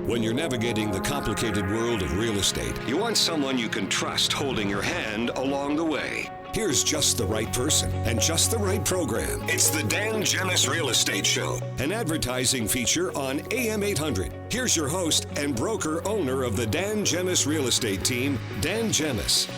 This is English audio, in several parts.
When you're navigating the complicated world of real estate, you want someone you can trust holding your hand along the way. Here's just the right person and just the right program. It's the Dan Gemus Real Estate Show, an advertising feature on AM 800. Here's your host and broker owner of the Dan Gemus Real Estate team, Dan Gemus.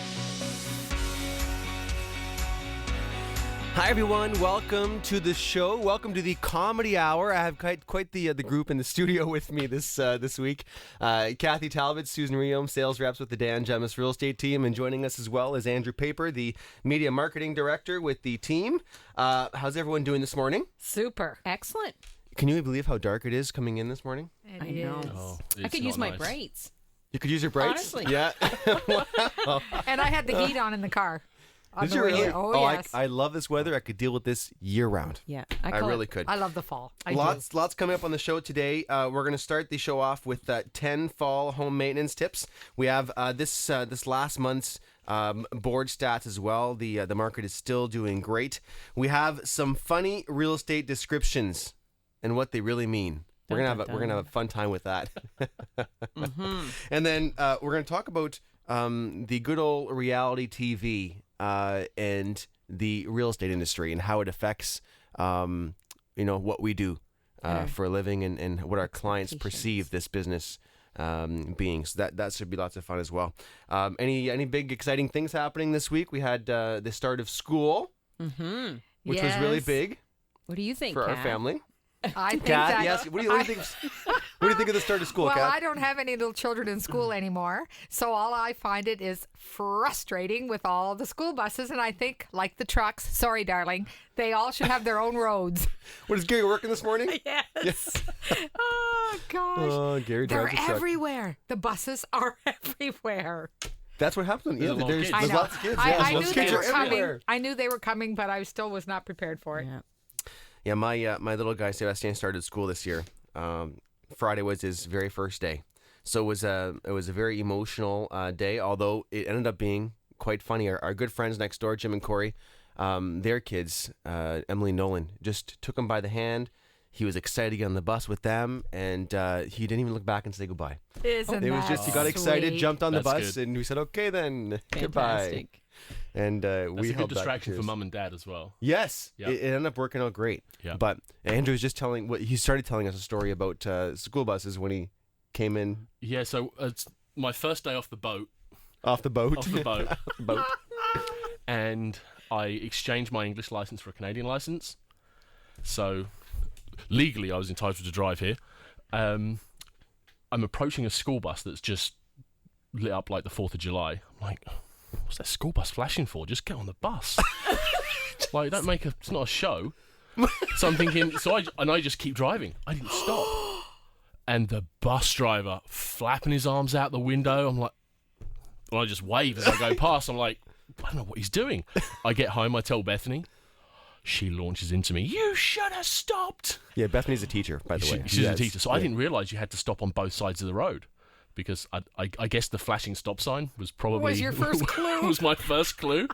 Hi everyone, welcome to the show. Welcome to the Comedy Hour. I have quite the group in the studio with me this week. Kathy Talbot, Susan Riom, sales reps with the Dan Gemus Real Estate team, and joining us as well is Andrew Paper, the media marketing director with the team. How's everyone doing this morning? Super. Excellent. Can you believe how dark it is coming in this morning? I know. Oh, I could use my brights. You could use your brights? Honestly. Yeah. Wow. And I had the heat on in the car. Did you really? Oh, yes. I love this weather. I could deal with this year round. Yeah. I really could. I love the fall. Lots coming up on the show today. We're going to start the show off with 10 fall home maintenance tips. We have this last month's board stats as well. The market is still doing great. We have some funny real estate descriptions and what they really mean. We're gonna have a fun time with that. Mm-hmm. And then we're gonna talk about the good old reality TV and the real estate industry and how it affects what we do for a living and what our clients perceive this business being. So that should be lots of fun as well. Any big exciting things happening this week? We had the start of school, which was really big. What do you think, for Kat? our family? I think Kat, that. yes. What do you think? What do you think of the start of school, Well, Kat? I don't have any little children in school anymore, so all I find it is frustrating with all the school buses, and I think, like the trucks, sorry, darling, they all should have their own roads. What, is Gary working this morning? Yes. Oh, gosh. Oh, Gary drives They're a truck. everywhere. The buses are everywhere. That's what happens. Yeah, there's I know. lots of kids. I Lots knew of they kids were are coming. everywhere. I knew they were coming, but I still was not prepared for it. Yeah. Yeah, my little guy Sebastian started school this year. Friday was his very first day, so it was a very emotional day. Although it ended up being quite funny. Our good friends next door, Jim and Corey, their kids, Emily and Nolan, just took him by the hand. He was excited to get on the bus with them, and he didn't even look back and say goodbye. Isn't It was that just he got excited, sweet? jumped on the That's bus, good. and we said, "Okay, then goodbye." Fantastic. And That's we a held good back distraction tears. for mum and dad as well. Yes, Yeah. it ended up working out great. Yeah. But Andrew was just he started telling us a story about school buses when he came in Yeah, so it's my first day off the boat. off the boat. Off the boat. boat. And I exchanged my English license for a Canadian license. So legally I was entitled to drive here. I'm approaching a school bus that's just lit up like the 4th of July. I'm like, what's that school bus flashing for? Just get on the bus. Like, it's not a show. So I'm thinking, I just keep driving. I didn't stop. And the bus driver flapping his arms out the window. I'm like, well, I just wave as I go past. I'm like, I don't know what he's doing. I get home, I tell Bethany. She launches into me. You should have stopped. Yeah, Bethany's a teacher, by the way. She's a teacher. So I didn't realise you had to stop on both sides of the road. Because I guess the flashing stop sign was probably... Was your first clue? was my first clue.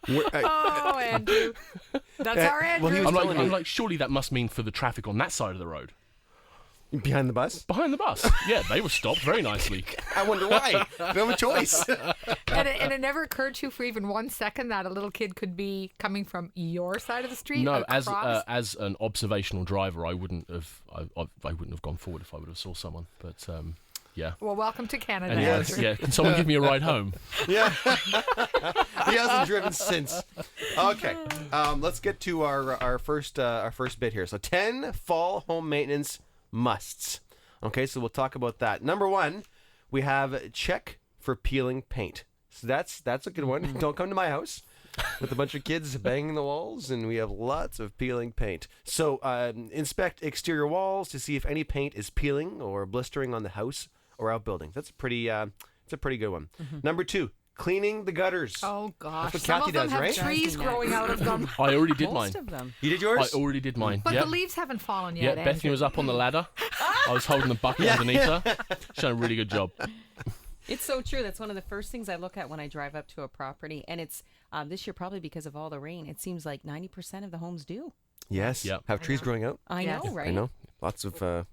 Oh, Andrew. That's our Andrew. well, he was I'm like, surely that must mean for the traffic on that side of the road. Behind the bus? Behind the bus. Yeah, they were stopped very nicely. I wonder why. They don't have a choice. And it never occurred to you for even 1 second that a little kid could be coming from your side of the street. No, across? as an observational driver, I wouldn't have gone forward if I would have saw someone. But yeah. Well, welcome to Canada. Anyway, Andrew. yeah. Can someone give me a ride home? Yeah. He hasn't driven since. Okay. Let's get to our first bit here. So 10 fall home maintenance musts. Okay, so we'll talk about that. Number 1, we have check for peeling paint. So that's a good one. Don't come to my house with a bunch of kids banging the walls, and we have lots of peeling paint. So inspect exterior walls to see if any paint is peeling or blistering on the house or outbuildings. That's a pretty good one. Number 2, cleaning the gutters. Oh, gosh. That's what Some Kathy of them does, have right? trees growing out of them. I already did mine. Most of them. You did yours? I already did mine. But Yep. the leaves haven't fallen Yeah, yet, Bethany Andrew. was up on the ladder. I was holding the bucket underneath her. She's done a really good job. It's so true. That's one of the first things I look at when I drive up to a property. And it's this year, probably because of all the rain, it seems like 90% of the homes do. Yes. Yep. Have trees growing out? I Yes. know, right? I know. Lots of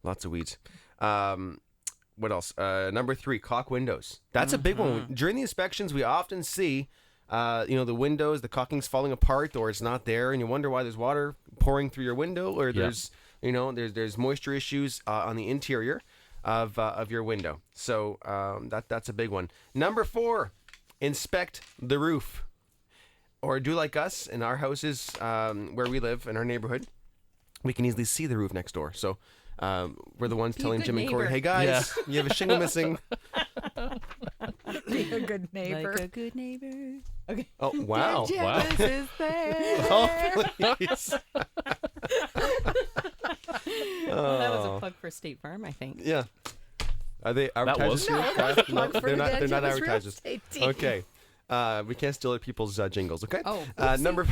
Lots of weeds. What else? Number 3, caulk windows. That's a big one. During the inspections, we often see, the windows, the caulking's falling apart, or it's not there, and you wonder why there's water pouring through your window, or there's moisture issues on the interior of your window. So that's a big one. Number 4, inspect the roof, or do like us in our houses where we live in our neighborhood. We can easily see the roof next door. So. We're the ones telling good Jim and Corey, neighbor. hey guys, you have a shingle missing. Be a good neighbor. Like a good neighbor. Okay. Oh, wow. Gemus is there. Oh, please. Well, that was a plug for State Farm, I think. Yeah. Are they advertisers was. here? No, that's a plug for they're the not. Dan They're not Gemus real advertisers. estate team. Okay. We can't steal other people's jingles. Okay. Oh, number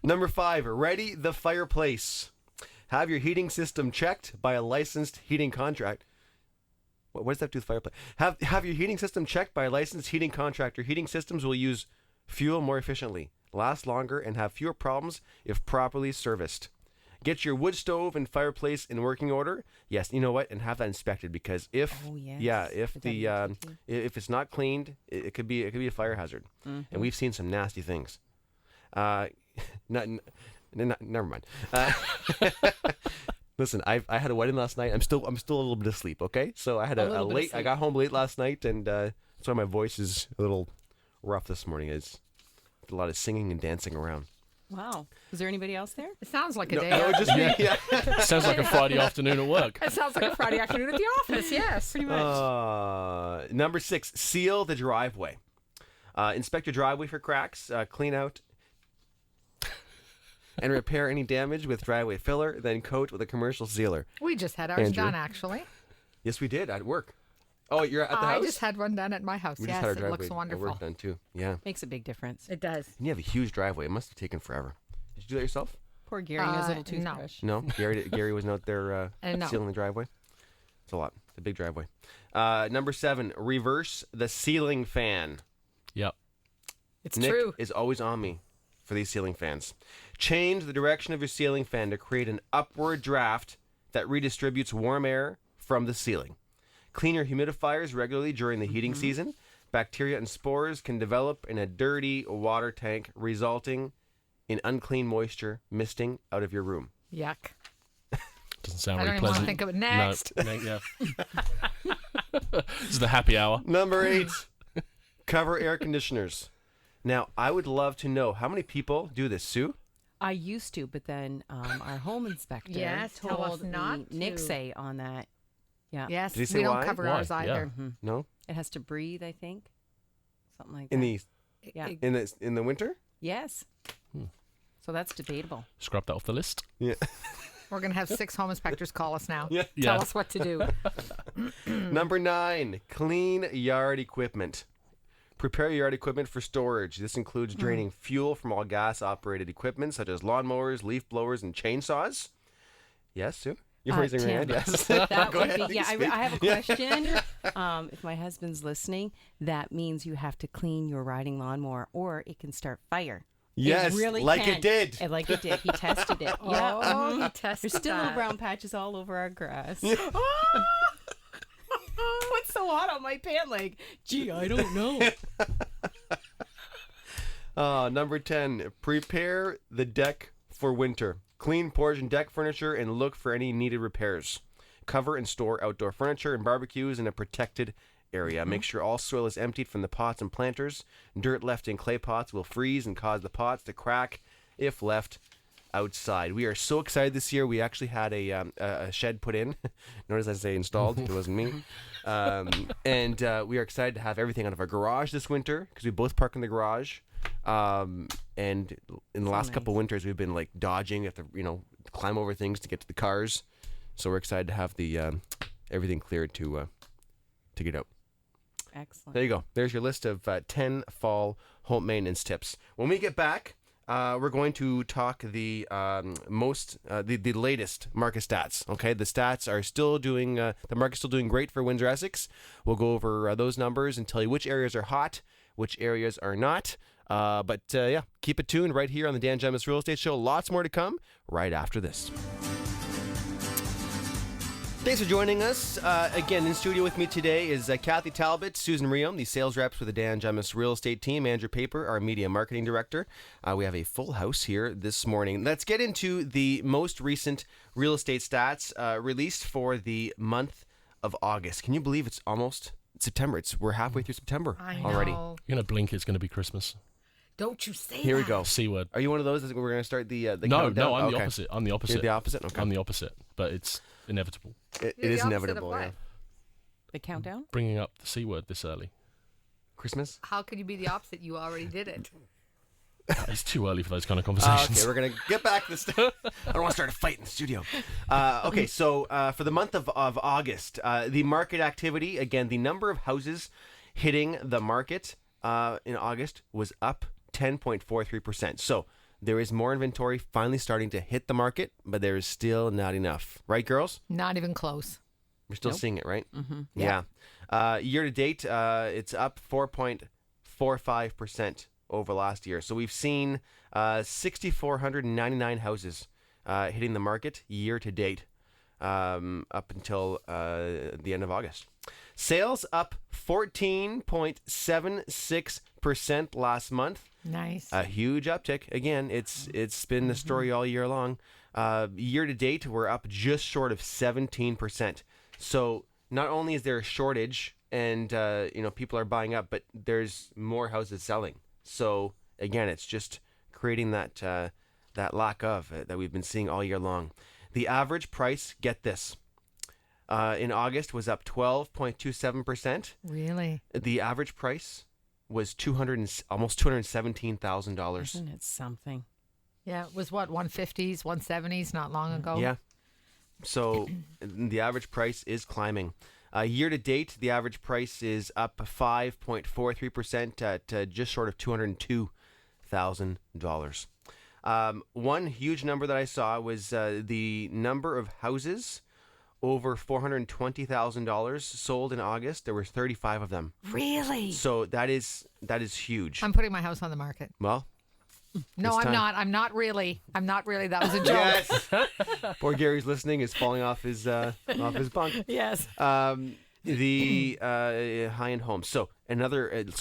number 5. Ready the fireplace. Have your heating system checked by a licensed heating contract. What does that have to do with fireplace? Have your heating system checked by a licensed heating contractor. Heating systems will use fuel more efficiently, last longer, and have fewer problems if properly serviced. Get your wood stove and fireplace in working order. Yes, you know what? And have that inspected, because if if it's not cleaned, it could be a fire hazard. And we've seen some nasty things. Never mind. Listen, I had a wedding last night. I'm still a little bit asleep. Okay, so I had a late. I got home late last night, and that's why my voice is a little rough this morning. It's a lot of singing and dancing around. Wow. Was there anybody else there? It sounds like a day. No, out. just me. Yeah. Sounds like a Friday afternoon at work. It sounds like a Friday afternoon at the office. Yes. Pretty much. Number 6, seal the driveway. Inspect your driveway for cracks. Clean out and repair any damage with driveway filler, then coat with a commercial sealer. We just had ours Andrew? done, actually. Yes, we did at work. Oh, you're at the I house? just had one done at my house. We just Yes, had our it driveway looks at wonderful. work done too. Yeah. Makes a big difference. It does. And you have a huge driveway. It must have taken forever. Did you do that yourself? Poor Gary and his little no. toothbrush. No. Gary wasn't out there No. sealing the driveway. It's a lot. It's a big driveway. Number 7, reverse the ceiling fan. Yep. It's Nick true. is always on me for these ceiling fans. Change the direction of your ceiling fan to create an upward draft that redistributes warm air from the ceiling. Clean your humidifiers regularly during the heating season. Bacteria and spores can develop in a dirty water tank, resulting in unclean moisture misting out of your room. Yuck. Doesn't sound I don't very even want to pleasant. think of it. Next. No, yeah. This is the happy hour. Number 8, cover air conditioners. Now, I would love to know how many people do this, Sue? I used to, but then our home inspector Yes, tell us told not me to. say on that. Yeah. Yes, Did he say we don't why? cover Why? ours either. No? It has to breathe, I think. Something like In that. the Yeah. in the winter? Yes. So that's debatable. Scrub that off the list. Yeah. We're going to have 6 home inspectors call us now. Yeah. Yeah. Tell us what to do. Number 9, clean yard equipment. Prepare your yard equipment for storage. This includes draining fuel from all gas-operated equipment, such as lawnmowers, leaf blowers, and chainsaws. Yes, Sue? You're raising your Tim, hand, yes. That Go would ahead. be, yeah, speak. I have a question. If my husband's listening, that means you have to clean your riding lawnmower or it can start fire. Yes, It really like can. it did. And like it did. He tested it. Yeah. Oh, he mhm. tested There's still little that. brown patches all over our grass. What's so hot on my pant leg? Gee, I don't know. Number 10, prepare the deck for winter. Clean porch and deck furniture and look for any needed repairs. Cover and store outdoor furniture and barbecues in a protected area. Make sure all soil is emptied from the pots and planters. Dirt left in clay pots will freeze and cause the pots to crack if left outside. We are so excited this year. We actually had a shed put in. Notice I say installed. It wasn't me. And we are excited to have everything out of our garage this winter because we both park in the garage. And in the last couple winters, we've been like dodging, have to climb over things to get to the cars. So we're excited to have the everything cleared to get out. Excellent. There you go. There's your list of 10 fall home maintenance tips. When we get back, we're going to talk the latest market stats. Okay, the stats are still doing the market's still doing great for Windsor Essex. We'll go over those numbers and tell you which areas are hot, which areas are not. But keep it tuned right here on the Dan Gemus Real Estate Show. Lots more to come right after this. Thanks for joining us. Again, in studio with me today is Kathy Talbot, Susan Riom, the sales reps for the Dan Gemus Real Estate team, Andrew Paper, our media marketing director. We have a full house here this morning. Let's get into the most recent real estate stats released for the month of August. Can you believe it's almost September? We're halfway through September already. know. You're going to blink, it's going to be Christmas. Don't you say Here we that. go. C word. Are you one of those that we're going to start the No, countdown? I'm the Okay. opposite. I'm the opposite. You're the opposite? Okay. I'm the opposite, but it's inevitable. It You're the is opposite of inevitable. what? Yeah. The countdown? Bringing up the C word this early. Christmas? How could you be the opposite? You already did it. It's too early for those kind of Okay, conversations. we're going to get back to this. I don't want to start a fight in the studio. Okay, so for the month of August, the market activity, again, the number of houses hitting the market in August was up 10.43%. So there is more inventory finally starting to hit the market, but there is still not enough. Right, girls? Not even close. We're still seeing it, right? Mm-hmm. Yeah. Year to date, it's up 4.45% over last year. So we've seen 6,499 houses hitting the market year to date up until the end of August. Sales up 14.76% last month. Nice. A huge uptick. Again, it's been the story all year long. Year to date, we're up just short of 17%. So not only is there a shortage and people are buying up, but there's more houses selling. So again, it's just creating that lack of that we've been seeing all year long. The average price, get this, in August was up 12.27%. Really? The average price was almost $217,000. Isn't it something? Yeah, it was what, 150s, 170s not long ago? Yeah. So the average price is climbing. Year to date, the average price is up 5.43% at just short of $202,000. One huge number that I saw was the number of houses over $420,000 sold in August. There were 35 of them. Really? So that is huge. I'm putting my house on the market. Well, No, It's I'm time. not. I'm not really. That was a joke. yes. Poor Gary's listening is falling off his bunk. Yes. The high-end homes. So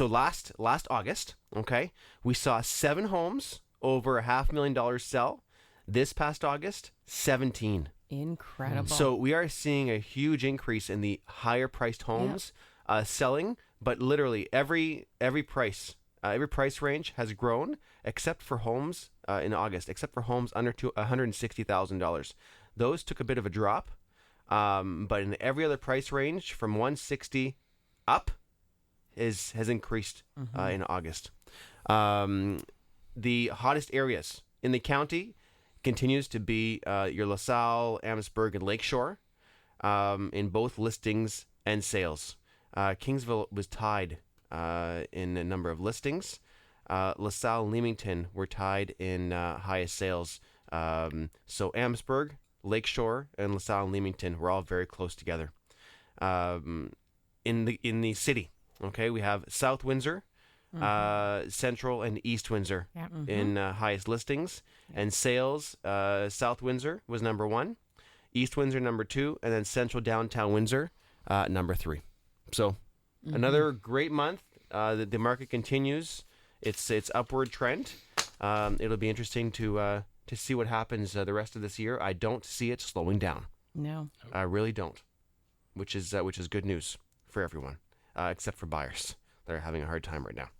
last August, okay, we saw 7 homes over $500,000 sell. This past August, 17. Incredible. So we are seeing a huge increase in the higher-priced homes selling, but literally every price range has grown except for homes in August, except for homes under $160,000. Those took a bit of a drop. But in every other price range from 160 up has increased in August. The hottest areas in the county continues to be your LaSalle, Amherstburg, and Lakeshore in both listings and sales. Kingsville was tied in a number of listings. LaSalle and Leamington were tied in highest sales. So Amherstburg, Lakeshore, and LaSalle and Leamington were all very close together. In the city, okay, we have South Windsor, Central, and East Windsor in highest listings and sales. South Windsor was number 1, East Windsor number 2, and then Central Downtown Windsor number 3. So another great month. The market continues its upward trend. It'll be interesting to see what happens the rest of this year. I don't see it slowing down. No. I really don't, which is good news for everyone, except for buyers. They're having a hard time right now.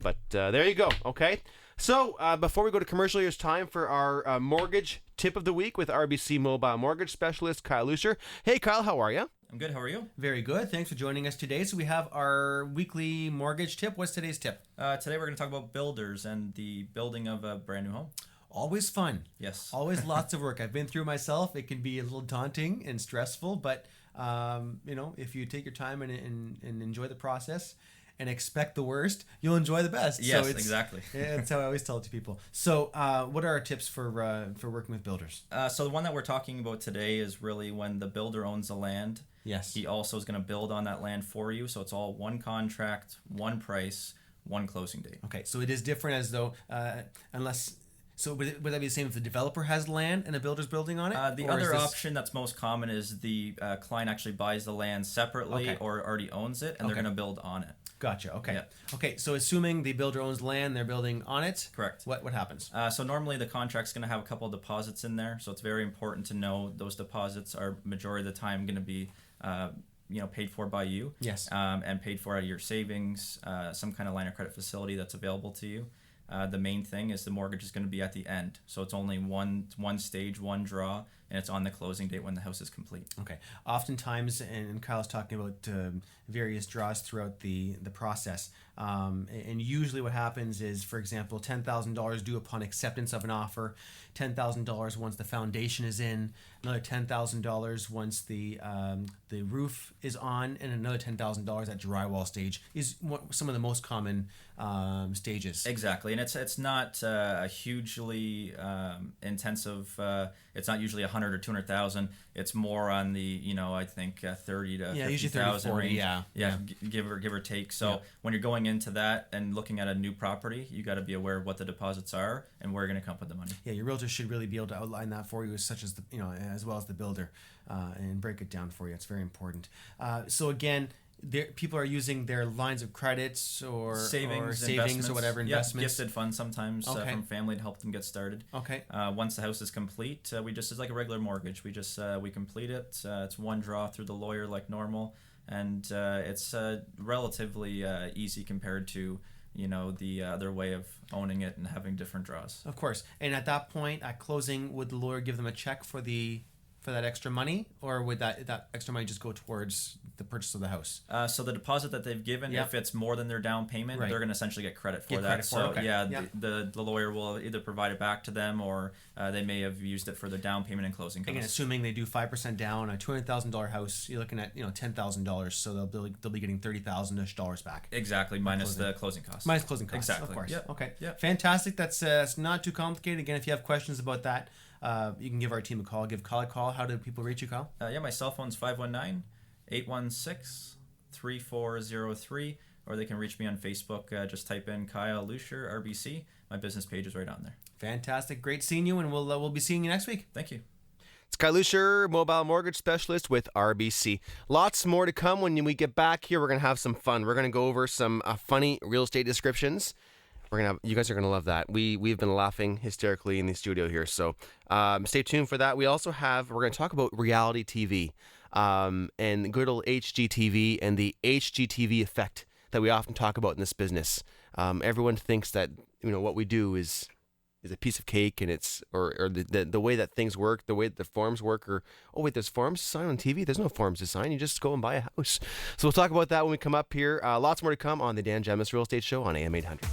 But there you go. Okay. So before we go to commercial, here's time for our mortgage tip of the week with RBC Mobile Mortgage Specialist Kyle Lucier. Hey, Kyle, how are you? I'm good. How are you? Very good. Thanks for joining us today. So we have our weekly mortgage tip. What's today's tip? Today we're going to talk about builders and the building of a brand new home. Always fun. Yes. Always lots of work. I've been through myself. It can be a little daunting and stressful, but if you take your time and enjoy the process and expect the worst, you'll enjoy the best. Yes, exactly. Yeah, that's how I always tell it to people. So what are our tips for working with builders? So the one that we're talking about today is really when the builder owns the land. Yes. He also is going to build on that land for you. So it's all one contract, one price, one closing date. Okay, so it is different as though So would that be the same if the developer has land and a builder's building on it? The Or is other this- option that's most common is the client actually buys the land separately Okay. or already owns it, and they're Okay. going to build on it. Gotcha. Okay. Yeah. Okay. So assuming the builder owns land, they're building on it. Correct. What happens? So normally the contract's going to have a couple of deposits in there, so it's very important to know those deposits are majority of the time going to be paid for by you. Yes. And paid for out of your savings, some kind of line of credit facility that's available to you. The main thing is the mortgage is going to be at the end, so it's only one stage, one draw, and it's on the closing date when the house is complete. Okay. Oftentimes, and Kyle's talking about various draws throughout the process. And usually what happens is, for example, $10,000 due upon acceptance of an offer, $10,000 once the foundation is in, another $10,000 once the roof is on, and another $10,000 at drywall stage is some of the most common stages. Exactly, and it's not a hugely intensive. It's not usually 100 or 200,000. It's more on the I think 30 to Yeah, usually 30 to 50,000 40, range. yeah. Give or take. So when you're going into that and looking at a new property, you got to be aware of what the deposits are and where you're going to come up with the money. Yeah, your realtor should really be able to outline that for you, such as as well as the builder, and break it down for you. It's very important. So again, people are using their lines of credits or savings or whatever investments. Gifted funds sometimes from family to help them get started. Okay. Once the house is complete, it's like a regular mortgage. We complete it. It's one draw through the lawyer like normal, and it's relatively easy compared to the other way of owning it and having different draws. Of course. And at that point, at closing, would the lawyer give them a check for that extra money, or would that extra money just go towards the purchase of the house? So the deposit that they've given, Yep. if it's more than their down payment, Right. they're going to essentially get credit for Get that. credit for it, So okay. yeah, Yeah. the lawyer will either provide it back to them, or they may have used it for their down payment and closing costs. Again, assuming they do 5% down, a $200,000 house, you're looking at $10,000, so they'll be getting $30,000 back. Exactly, minus the closing costs. Minus closing costs, Exactly. of course. Yep. Okay. Yep. Fantastic. That's not too complicated. Again, if you have questions about that, you can give our team a call. Give Kyle a call. How do people reach you, Kyle? My cell phone's 519-816-3403, or they can reach me on Facebook. Just type in Kyle Lucier, RBC. My business page is right on there. Fantastic. Great seeing you, and we'll be seeing you next week. Thank you. It's Kyle Lucier, mobile mortgage specialist with RBC. Lots more to come when we get back here. We're going to have some fun. We're going to go over some funny real estate descriptions. You guys are gonna love that. We've been laughing hysterically in the studio here, so stay tuned for that. We're gonna talk about reality TV, and good old HGTV and the HGTV effect that we often talk about in this business. Everyone thinks that what we do is a piece of cake, and it's or the way that things work, the way that the forms work, or there's forms to sign on TV. There's no forms to sign. You just go and buy a house. So we'll talk about that when we come up here. Lots more to come on the Dan Gemus Real Estate Show on AM 800.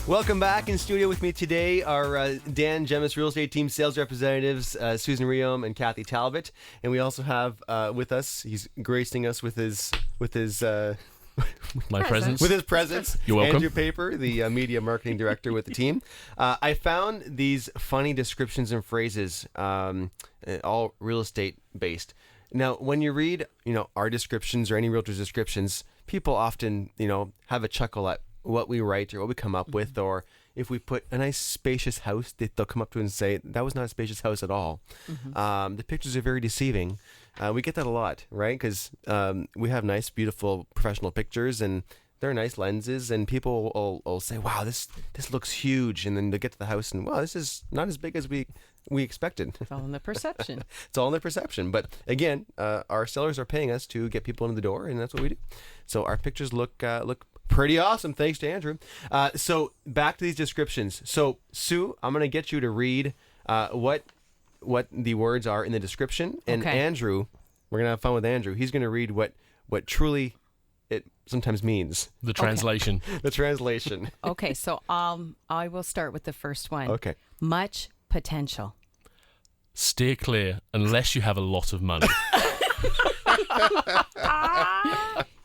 Welcome back. In studio with me today are Dan Gemus Real Estate Team sales representatives Susan Riom and Kathy Talbot, and we also have with us. He's gracing us with his My presence. with his presence. You're welcome. Andrew Paper, the media marketing director with the team. I found these funny descriptions and phrases, all real estate based. Now, when you read, our descriptions or any realtor's descriptions, people often, have a chuckle at what we write or what we come up with, or if we put a nice spacious house, they'll come up to it and say, that was not a spacious house at all. The pictures are very deceiving. We get that a lot, right? Because we have nice, beautiful, professional pictures, and they're nice lenses, and people will say, wow, this looks huge, and then they get to the house, and wow, this is not as big as we expected. It's all in the perception. It's all in the perception. But again, our sellers are paying us to get people in the door, and that's what we do. So our pictures look pretty awesome, thanks to Andrew. So back to these descriptions. So Sue, I'm going to get you to read what the words are in the description, and Okay. Andrew, we're going to have fun with Andrew. He's going to read what truly it sometimes means. The translation. The translation. Okay, so I will start with the first one. Okay. Much potential. Steer clear unless you have a lot of money.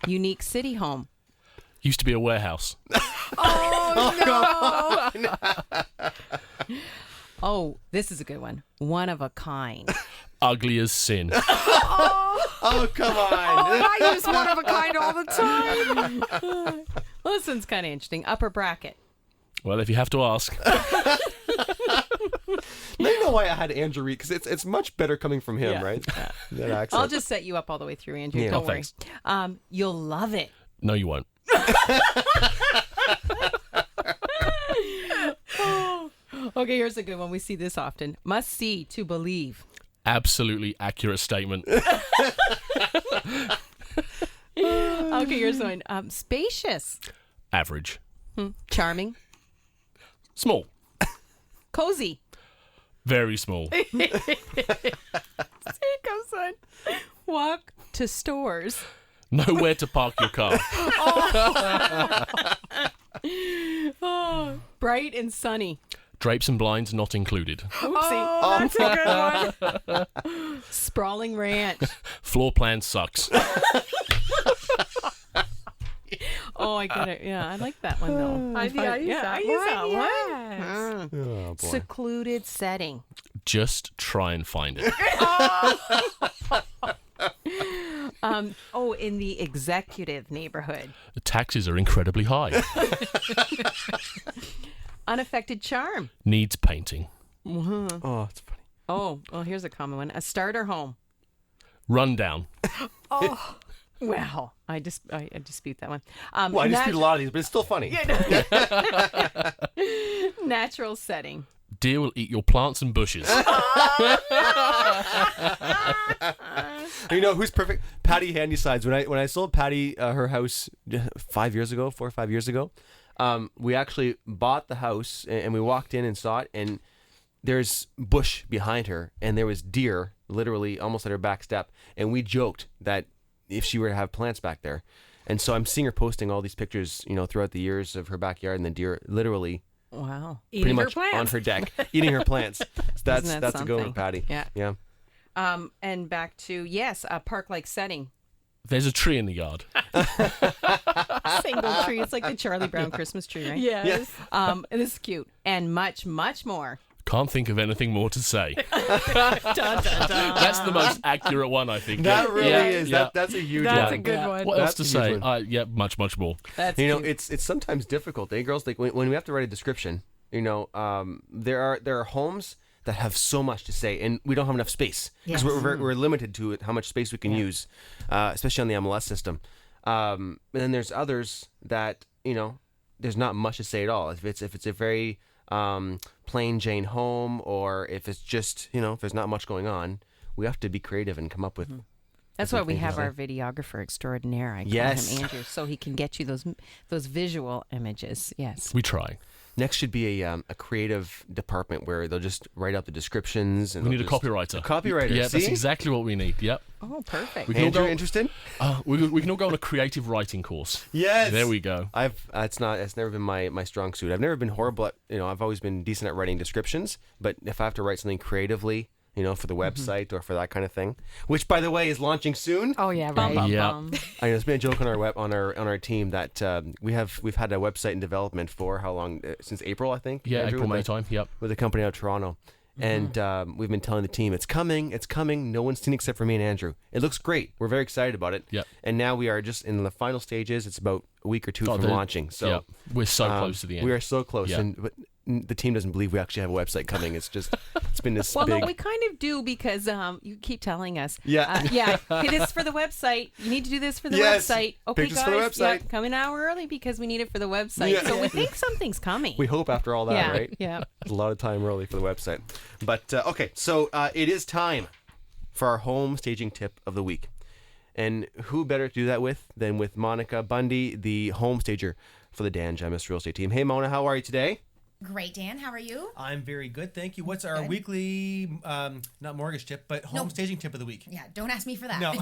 Unique city home. Used to be a warehouse. Oh, this is a good one. One of a kind. Ugly as sin. Oh, come on. I use one of a kind all the time. Well, this one's kind of interesting. Upper bracket. Well, if you have to ask. Now you know why I had Andrew read, because it's much better coming from him, Yeah. right? That accent. I'll just set you up all the way through, Andrew. Yeah. Don't Oh, worry. thanks. You'll love it. No, you won't. Okay, here's a good one. We see this often. Must see to believe. Absolutely accurate statement. Okay, here's one. Spacious. Average. Charming. Small. Cozy. Very small. Here comes one. Walk to stores. Nowhere to park your car. Oh, bright and sunny. Drapes and blinds not included. Oopsie. That's a good one. Sprawling ranch. Floor plan sucks. Oh, I get it. Yeah, I like that one though. I use that one. Oh, boy. Secluded setting. Just try and find it. In the executive neighborhood. The taxes are incredibly high. Unaffected charm. Needs painting. Oh, it's funny. Oh, well, here's a common one. A starter home. Rundown. Well, I dispute that one. Well, I dispute a lot of these, but it's still funny. Natural setting. Deer will eat your plants and bushes. You know who's perfect? Patty Handysides. When I sold Patty her house 4 or 5 years ago, we actually bought the house and we walked in and saw it, and there's bush behind her, and there was deer literally almost at her back step, and we joked that if she were to have plants back there. And so I'm seeing her posting all these pictures, throughout the years of her backyard, and the deer literally Wow. pretty much on her deck eating her plants. So that's Isn't that a go something? with Patty. Yeah. And back to, yes, a park-like setting. There's a tree in the yard. Single tree. It's like the Charlie Brown Christmas tree, right? Yes. And this is cute. And much, much more. Can't think of anything more to say. Dun, dun, dun. That's the most accurate one, I think. That really Yeah, is. yeah. That's a huge That's one. a good one. What else That's to a huge say? one. Yeah, much, much more. That's You know, cute. it's sometimes difficult, girls? Like when we have to write a description, there are homes that have so much to say, and we don't have enough space because we're limited to it, how much space we can use, especially on the MLS system. And then there's others that there's not much to say at all. If it's a very plain Jane home, or if it's just if there's not much going on, we have to be creative and come up with. That's why we things to have say. our videographer extraordinaire. I call Yes. him Andrew, so he can get you those visual images. Yes. We try. Next should be a creative department where they'll just write out the descriptions. And We they'll need a just- copywriter. A copywriter. Yeah, see? that's exactly what we need. Yep. Oh, perfect. We can all Andrew, go. interested? We can all go on a creative writing course. Yes. There we go. It's never been my strong suit. I've never been horrible at, I've always been decent at writing descriptions, but if I have to write something creatively, for the website or for that kind of thing, which by the way is launching soon. Oh yeah, Bum, right. bum, Yeah. bum. I know it's been a joke on our team that we've had a website in development for how long, since April, I think. Yeah, Andrew, April, May with time. Yep. with a company out of Toronto. And we've been telling the team it's coming. No one's seen it except for me and Andrew. It looks great. We're very excited about it. Yep. And now we are just in the final stages. It's about a week or two from the- launching. So yeah, we're so close to the end. we are so close. Yeah. But the team doesn't believe we actually have a website coming. It's been this Well, big. no, we kind of do because you keep telling us. Yeah. Hey, this is for the website. You need to do this for the Yes. website. Okay, Pictures guys. for the website. Yeah, come an hour early because we need it for the website. Yeah. So we think something's coming. We hope after all that, yeah, right? yeah. It's a lot of time early for the website. But okay, so it is time for our home staging tip of the week. And who better to do that with than with Monica Bundy, the home stager for the Dan Gemus Real Estate Team. Hey, Mona, how are you today? Great, Dan. How are you? I'm very good, thank you. What's our Good. weekly, not mortgage tip, but home staging tip of the week? Yeah, don't ask me for that. No.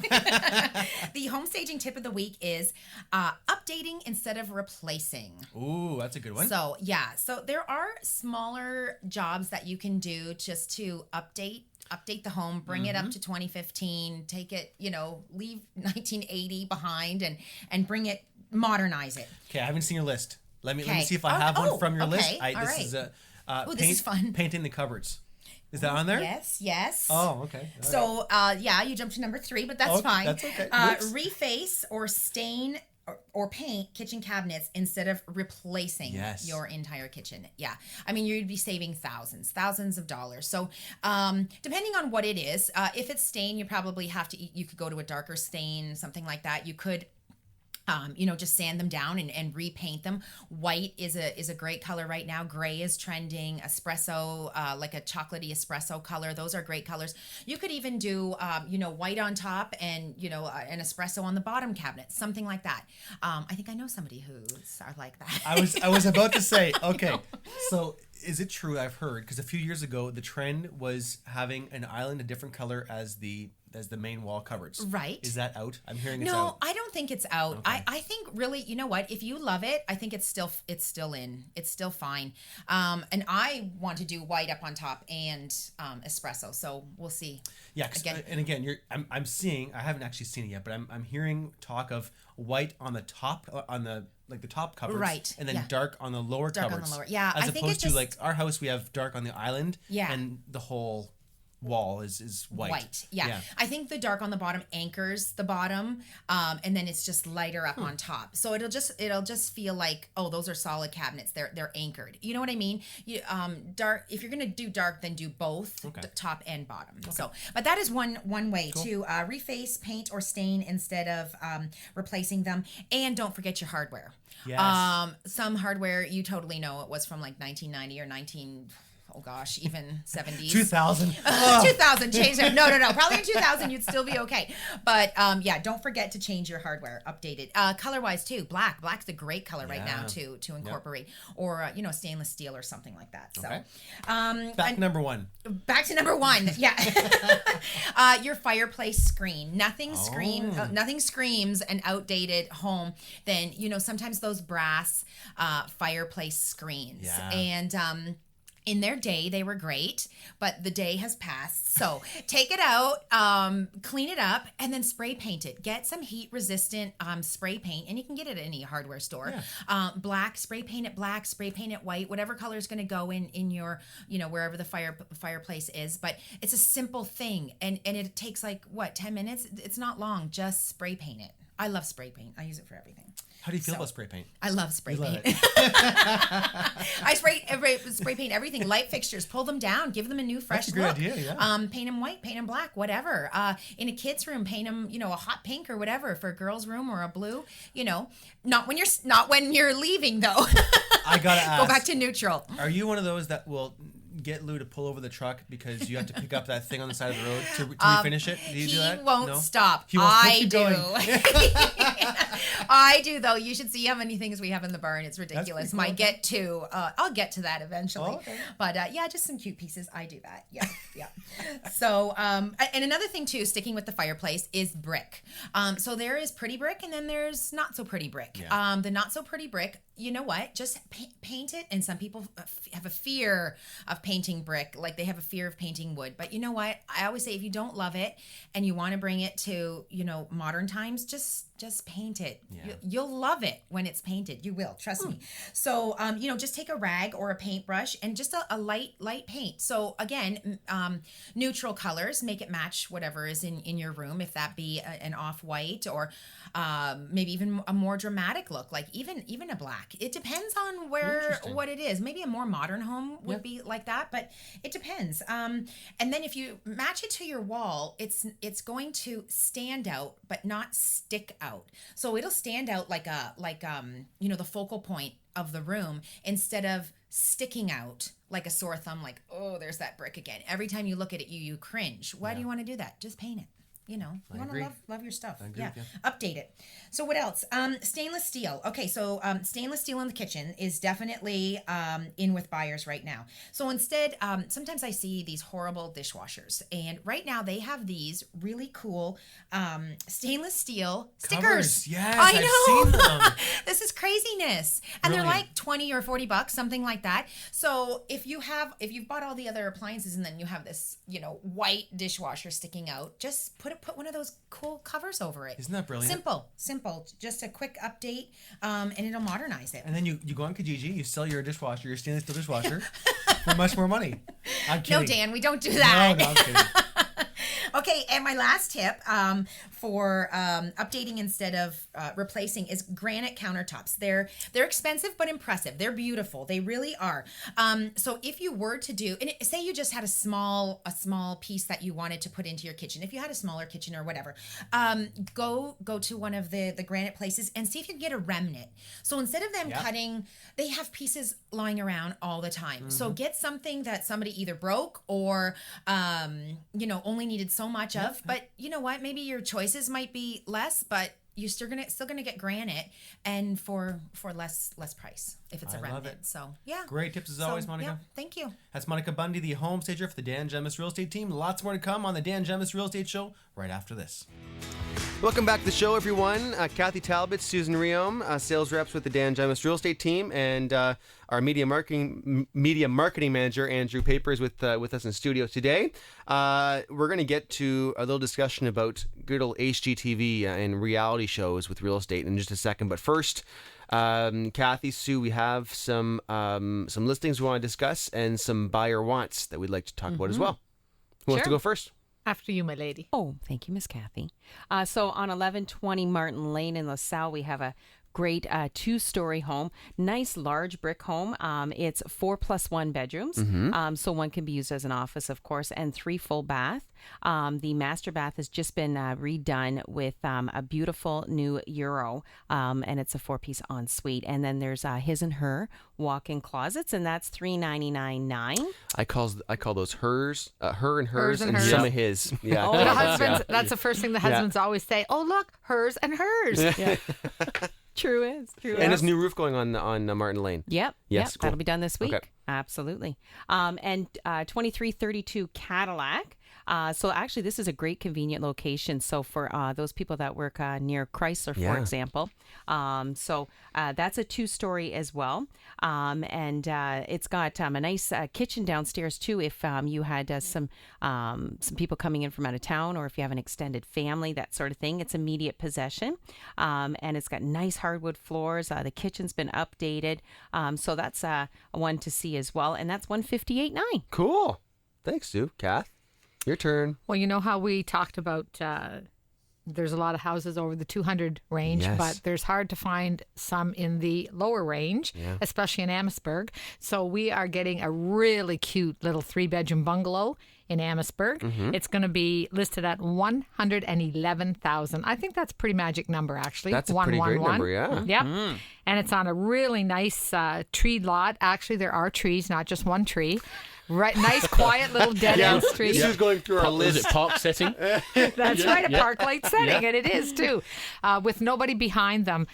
The home staging tip of the week is updating instead of replacing. Ooh, that's a good one. So there are smaller jobs that you can do just to update the home, bring it up to 2015, take it, leave 1980 behind and bring it, modernize it. Okay, I haven't seen your list. Let me Okay. see if I have one from your list. okay. All This right. is Ooh, this is fun. Painting the cupboards. Is that on there? Yes. Oh, okay. All right. So, you jumped to number 3, but that's Okay, fine. that's okay. Whoops. Reface or stain or paint kitchen cabinets instead of replacing Yes. your entire kitchen. Yeah. I mean, you'd be saving thousands of dollars. So, depending on what it is, if it's stain, you probably have to, you could go to a darker stain, something like that. You could, just sand them down and repaint them. White is a great color right now. Gray is trending. Espresso, like a chocolatey espresso color. Those are great colors. You could even do, white on top and, an espresso on the bottom cabinet, something like that. I think I know somebody who's like that. I was about to say, okay, so is it true? I've heard, because a few years ago the trend was having an island a different color as the main wall cupboards. Right. Is that out? I'm hearing it's No, out. I don't think it's out. Okay. I think really, you know what? If you love it, I think it's still in. It's still fine. And I want to do white up on top and espresso. So we'll see. Yeah, again, I'm seeing. I haven't actually seen it yet, but I'm hearing talk of white on the top on the top cupboards, Right, and then yeah. dark on the lower Dark on the cupboards. lower- yeah, as I think opposed it's to just- like our house, we have dark on the island, Yeah. and the whole wall is white. Yeah. I think the dark on the bottom anchors the bottom, and then it's just lighter up on top. So it'll just feel like, oh, those are solid cabinets. They're anchored. You know what I mean? You dark. If you're gonna do dark, then do both, Okay. top and bottom. So, but that is one way to reface, paint, or stain instead of replacing them. And don't forget your hardware. Yes. Some hardware you totally know it was from like 1990 or even 70s. 2000. 2000 change it. No. Probably in 2000 you'd still be okay. But don't forget to change your hardware, update it. Color wise too, black. Black's a great color right now to incorporate, or stainless steel or something like that. So, Okay. Back number one. Back to number one. Yeah. Your fireplace screen. Nothing screams an outdated home than, sometimes those brass fireplace screens. Yeah. And in their day, they were great, but the day has passed. So take it out, clean it up, and then spray paint it. Get some heat-resistant spray paint, and you can get it at any hardware store. Yeah. Black, spray paint it black, spray paint it white, whatever color is going to go in your, wherever the fireplace is. But it's a simple thing, and it takes 10 minutes? It's not long. Just spray paint it. I love spray paint. I use it for everything. How do you feel about spray paint? I love spray You love paint. I spray paint everything. Light fixtures, pull them down, give them a new fresh That's a great look. idea, yeah. Paint them white, paint them black, whatever. In a kid's room, paint them, a hot pink or whatever. For a girl's room or a blue, not when you're leaving though. I gotta ask. Go back to neutral. Are you one of those that will get Lou to pull over the truck because you have to pick up that thing on the side of the road to refinish it? Do you do that? He won't No? stop. He won't I keep do. going. I do though. You should see how many things we have in the barn. It's ridiculous. pretty cool. I'll get to that eventually. Oh, okay. But just some cute pieces. I do that. Yeah. So and another thing too, sticking with the fireplace, is brick. So there is pretty brick, and then there's not so pretty brick. Yeah. The not so pretty brick, you know what? Just paint it. And some people have a fear of painting brick, like they have a fear of painting wood. But you know what? I always say, if you don't love it and you want to bring it to, modern times, just paint it. Yeah. You'll love it when it's painted. You will, trust me. So, just take a rag or a paintbrush and just a light paint. So again, neutral colors, make it match whatever is in your room. If that be an off-white or maybe even a more dramatic look, like even a black. It depends on what it is. Maybe a more modern home would be like that, but it depends. And then if you match it to your wall, it's going to stand out but not stick out. So it'll stand out like the focal point of the room, instead of sticking out like a sore thumb, like, oh, there's that brick again. Every time you look at it, you cringe. Why do you want to do that? Just paint it. You want to love your stuff. agree with you. Update it. So what else? Stainless steel. Okay, so stainless steel in the kitchen is definitely in with buyers right now. So instead, sometimes I see these horrible dishwashers, and right now they have these really cool stainless steel stickers. Covers. Yes, I know. I've seen them. This is craziness, and they're Brilliant. like $20 or $40, something like that. So if you've bought all the other appliances and then you have this white dishwasher sticking out, just put one of those cool covers over it. Isn't that brilliant? Simple. Just a quick update, and it'll modernize it. And then you go on Kijiji, you sell your stainless steel dishwasher for much more money. I'm kidding. No, Dan, we don't do that. No, I'm kidding. Okay, and my last tip for updating instead of replacing is granite countertops. They're expensive but impressive. They're beautiful. They really are. So if you were to do, and say you just had a small piece that you wanted to put into your kitchen, if you had a smaller kitchen or whatever, go to one of the granite places and see if you can get a remnant. So instead of them cutting, they have pieces lying around all the time. So get something that somebody either broke or only needed so much of. But you know what? Maybe your choices might be less, but you're still gonna get granite, and for less price if it's a remnant. Love it. So yeah, Great tips as always, Monica. Yeah, thank you. That's Monica Bundy, the home stager for the Dan Gemus Real Estate Team. Lots more to come on the Dan Gemus Real Estate Show right after this. Welcome back to the show, everyone. Kathy Talbot, Susan Riom, sales reps with the Dan Gemus Real Estate Team, and our media marketing manager, Andrew Paper, is with us in studio today. We're going to get to a little discussion about good old HGTV and reality shows with real estate in just a second. But first, Kathy, Sue, we have some listings we want to discuss and some buyer wants that we'd like to talk about as well. Who wants to go first? After you, my lady. Oh, thank you, Miss Kathy. So on 1120 Martin Lane in LaSalle, we have a great 2-story home, nice large brick home. It's 4+1 bedrooms, so one can be used as an office, of course, and 3 full bath. The master bath has just been redone with a beautiful new Euro, and it's a 4-piece ensuite. And then there's his and her walk-in closets, and that's $399.9. I call those hers, her and hers, and hers. some of his. Yeah. Oh, the husbands. That's the first thing the husbands always say. Oh, look, hers and hers. Yeah. True is. And there's a new roof going on Martin Lane. Yep. Yes, Yep. cool. That'll be done this week. Okay. Absolutely. And 2332 Cadillac. So actually, this is a great convenient location. So for those people that work near Chrysler, for example, so that's a 2-story as well, and it's got a nice kitchen downstairs too. If you had some people coming in from out of town, or if you have an extended family, that sort of thing, it's immediate possession, and it's got nice hardwood floors. The kitchen's been updated, so that's one to see as well, and that's $158.9. Cool. Thanks, Sue. Kath, your turn. Well, you know how we talked about there's a lot of houses over the 200 range, Yes. but there's hard to find some in the lower range, especially in Amherstburg. So we are getting a really cute little 3-bedroom bungalow in Amherstburg. It's going to be listed at $111,000. I think that's a pretty magic number, actually. That's a pretty great number, yeah. Yep. And it's on a really nice treed lot. Actually, there are trees, not just one tree. Right, nice, quiet little dead-end street. Sue's going through our Is list. it park setting? That's right, a park light setting, and it is too, with nobody behind them.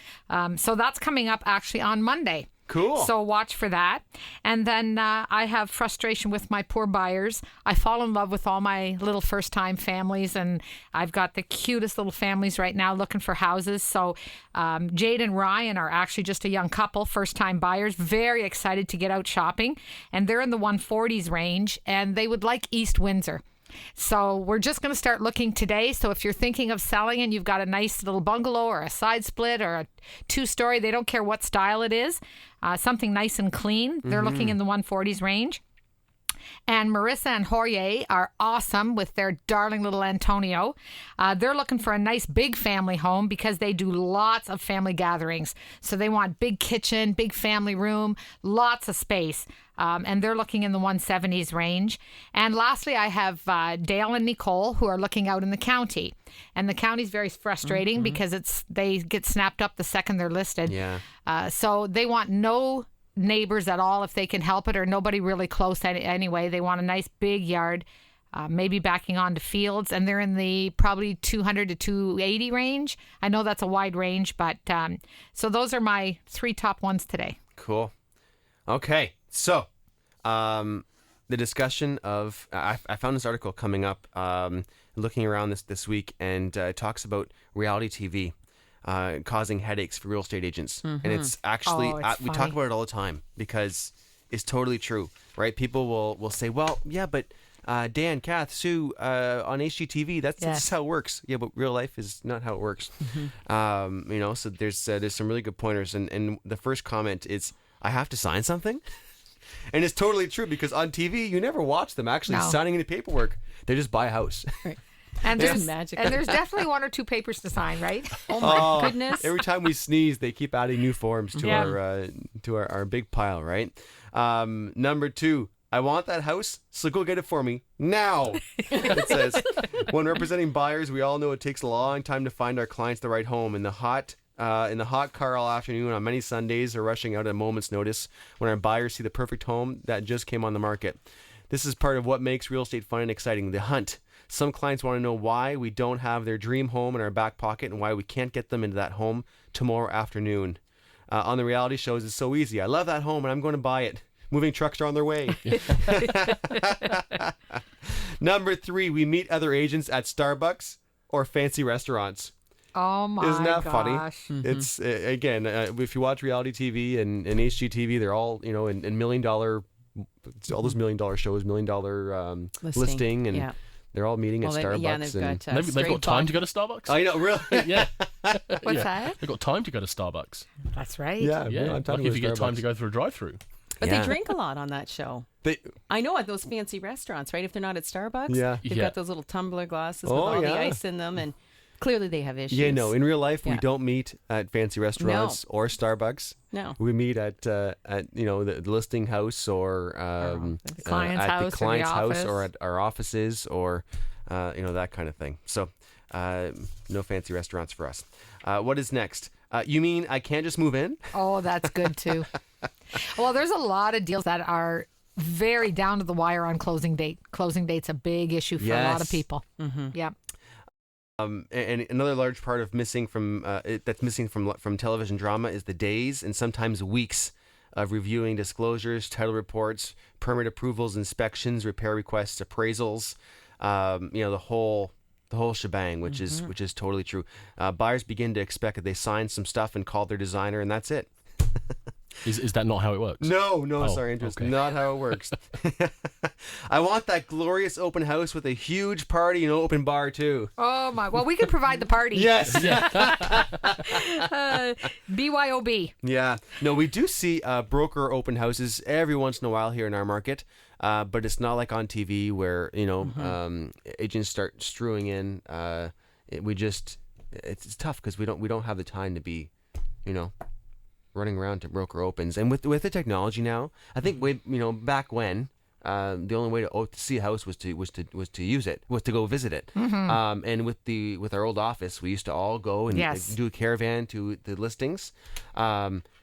So that's coming up actually on Monday. Cool. So watch for that. And then I have frustration with my poor buyers. I fall in love with all my little first-time families, and I've got the cutest little families right now looking for houses. So Jade and Ryan are actually just a young couple, first-time buyers, very excited to get out shopping. And they're in the 140s range, and they would like East Windsor. So we're just going to start looking today. So if you're thinking of selling and you've got a nice little bungalow or a side split or a 2-story, they don't care what style it is, something nice and clean, they're looking in the 140s range. And Marissa and Jorge are awesome with their darling little Antonio. They're looking for a nice big family home because they do lots of family gatherings. So they want big kitchen, big family room, lots of space. And they're looking in the 170s range. And lastly, I have Dale and Nicole who are looking out in the county. And the county's very frustrating because they get snapped up the second they're listed. Yeah. So they want no neighbors at all if they can help it, or nobody really close anyway. They want a nice big yard, maybe backing onto fields, and they're in the probably 200 to 280 range. I know that's a wide range, but so those are my 3 top ones today. Cool. Okay, so the discussion of I found this article coming up, looking around this week, and it talks about reality TV causing headaches for real estate agents, and it's actually we talk about it all the time because it's totally true, right? People will say, well, yeah, but Dan, Kath, Sue, on HGTV, that's how it works. Yeah, but real life is not how it works. So there's some really good pointers, and the first comment is, I have to sign something. And it's totally true because on TV, you never watch them actually signing any paperwork. They just buy a house. Right. And It's there's magical. and there's definitely one or two papers to sign, right? Oh my goodness. Every time we sneeze, they keep adding new forms to Yeah. our big pile, right? Number 2, I want that house, so go get it for me now. It says, when representing buyers, we all know it takes a long time to find our clients the right home. In the hot car all afternoon on many Sundays, or rushing out at a moment's notice when our buyers see the perfect home that just came on the market. This is part of what makes real estate fun and exciting, the hunt. Some clients want to know why we don't have their dream home in our back pocket and why we can't get them into that home tomorrow afternoon. On the reality shows, it's so easy. I love that home and I'm going to buy it. Moving trucks are on their way. Number 3, we meet other agents at Starbucks or fancy restaurants. Oh my Isn't that gosh. funny? It's again, if you watch reality TV and HGTV, they're all in $1 million. All those $1 million shows, $1 million listing, and Yeah. they're all meeting at Starbucks. Yeah, and they've got They've got time to go to Starbucks. I know, really. Yeah. What's that? They've got time to go to Starbucks. That's right. Yeah, Yeah. I'm talking Like if you about get time Starbucks. to go through a drive-through. But Yeah. they drink a lot on that show. I know at those fancy restaurants, right? If they're not at Starbucks, Yeah. they've Yeah. got those little tumbler glasses with Oh, all yeah. the ice in them, and clearly they have issues. Yeah, no. In real life, we Yeah. don't meet at fancy restaurants or Starbucks. No. We meet at the listing house or The client's at house or the the client's house or office. at our offices or that kind of thing. So no fancy restaurants for us. What is next? You mean I can't just move in? Oh, that's good too. Well, there's a lot of deals that are very down to the wire on closing date. Closing date's a big issue for a lot of Yes. people. Yeah. And another large part of missing from television drama is the days and sometimes weeks of reviewing disclosures, title reports, permit approvals, inspections, repair requests, appraisals. The whole shebang, which is totally true. Buyers begin to expect that they sign some stuff and call their designer, and that's it. Is that not how it works? No, Oh, sorry, Andrew. It's okay. not how it works. I want that glorious open house with a huge party and open bar too. Oh my. Well, we can provide the party. Yes. BYOB. Yeah. No, we do see broker open houses every once in a while here in our market, but it's not like on TV where agents start strewing in. It's tough because we don't have the time to be, running around to broker opens. And with the technology now, I think back when. The only way to see a house was to use it, was to go visit it. And with our old office, we used to all go and Yes. do a caravan to the listings.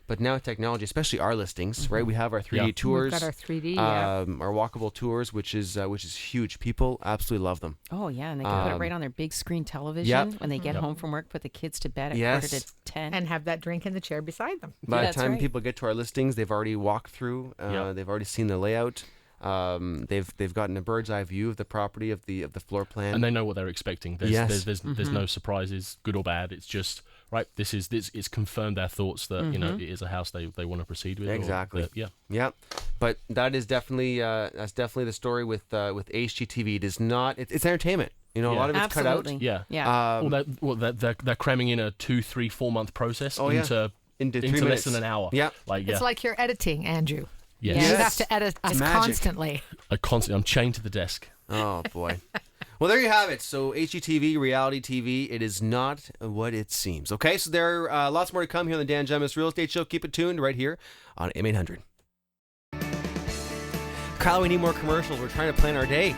But now technology, especially our listings, right? We have our 3D Yeah. tours. We've got our 3D, yeah. Our walkable tours, which is huge. People absolutely love them. Oh, yeah, and they can put it right on their big screen television Yep. when they get home from work, put the kids to bed at Yes. 9:45. And have that drink in the chair beside them. By That's the time right. people get to our listings, they've already walked through. Yep. They've already seen the layout. They've gotten a bird's eye view of the property, of the floor plan. And they know what they're expecting. There's Yes. there's no surprises, good or bad. It's just right. It's confirmed their thoughts that it is a house they want to proceed with. or Exactly. that- yeah. Yeah, but that is definitely the story with HGTV. It is not. It's entertainment. A lot of it's Absolutely. cut Yeah. Yeah. They're cramming in a 2, 3, 4 month process Oh, yeah. into Into 3 less minutes. than an hour. Yeah. It's like you're editing, Andrew. Yes. You Yes. have to edit us magic. constantly. I'm chained to the desk. Oh boy. Well, there you have it. So HGTV, reality TV, it is not what it seems. Okay, so there are lots more to come here on the Dan Gemus Real Estate Show. Keep it tuned right here on M800. Kyle, we need more commercials. We're trying to plan our day.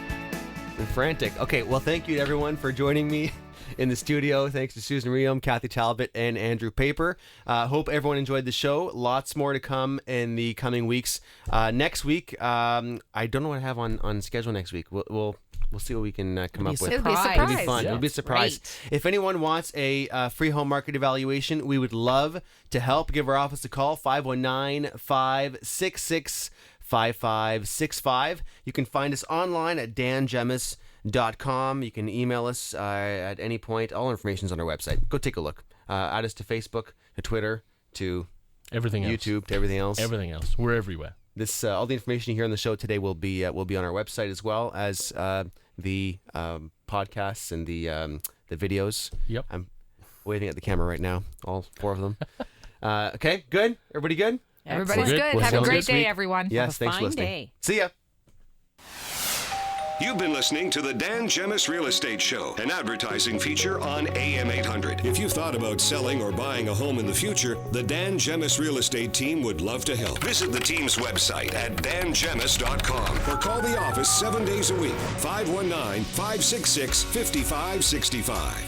We're frantic. Okay, well, thank you to everyone for joining me in the studio. Thanks to Susan Riom, Kathy Talbot, and Andrew Paper. Hope everyone enjoyed the show. Lots more to come in the coming weeks. Next week, I don't know what I have on schedule next week. We'll see what we can come up with. It'll be a Surprise. surprise. It'll be fun. Yeah. It'll be a surprise. Great. If anyone wants a free home market evaluation, we would love to help. Give our office a call, 519-566-5565. You can find us online at dangemus.com. You can email us at any point. All information's on our website. Go take a look. Add us to Facebook, to Twitter, to Everything else. YouTube, to everything else. Everything else. We're everywhere. This all the information you hear on the show today will be on our website, as well as the podcasts and the videos. Yep. I'm waving at the camera right now, all 4 of them. Okay, good. Everybody good? Everybody's Good. good. We'll Have see a you great next day, week. everyone. Yes, thanks for fine listening. day. See ya. You've been listening to the Dan Gemus Real Estate Show, an advertising feature on AM 800. If you've thought about selling or buying a home in the future, the Dan Gemus Real Estate team would love to help. Visit the team's website at dangemus.com or call the office 7 days a week, 519-566-5565.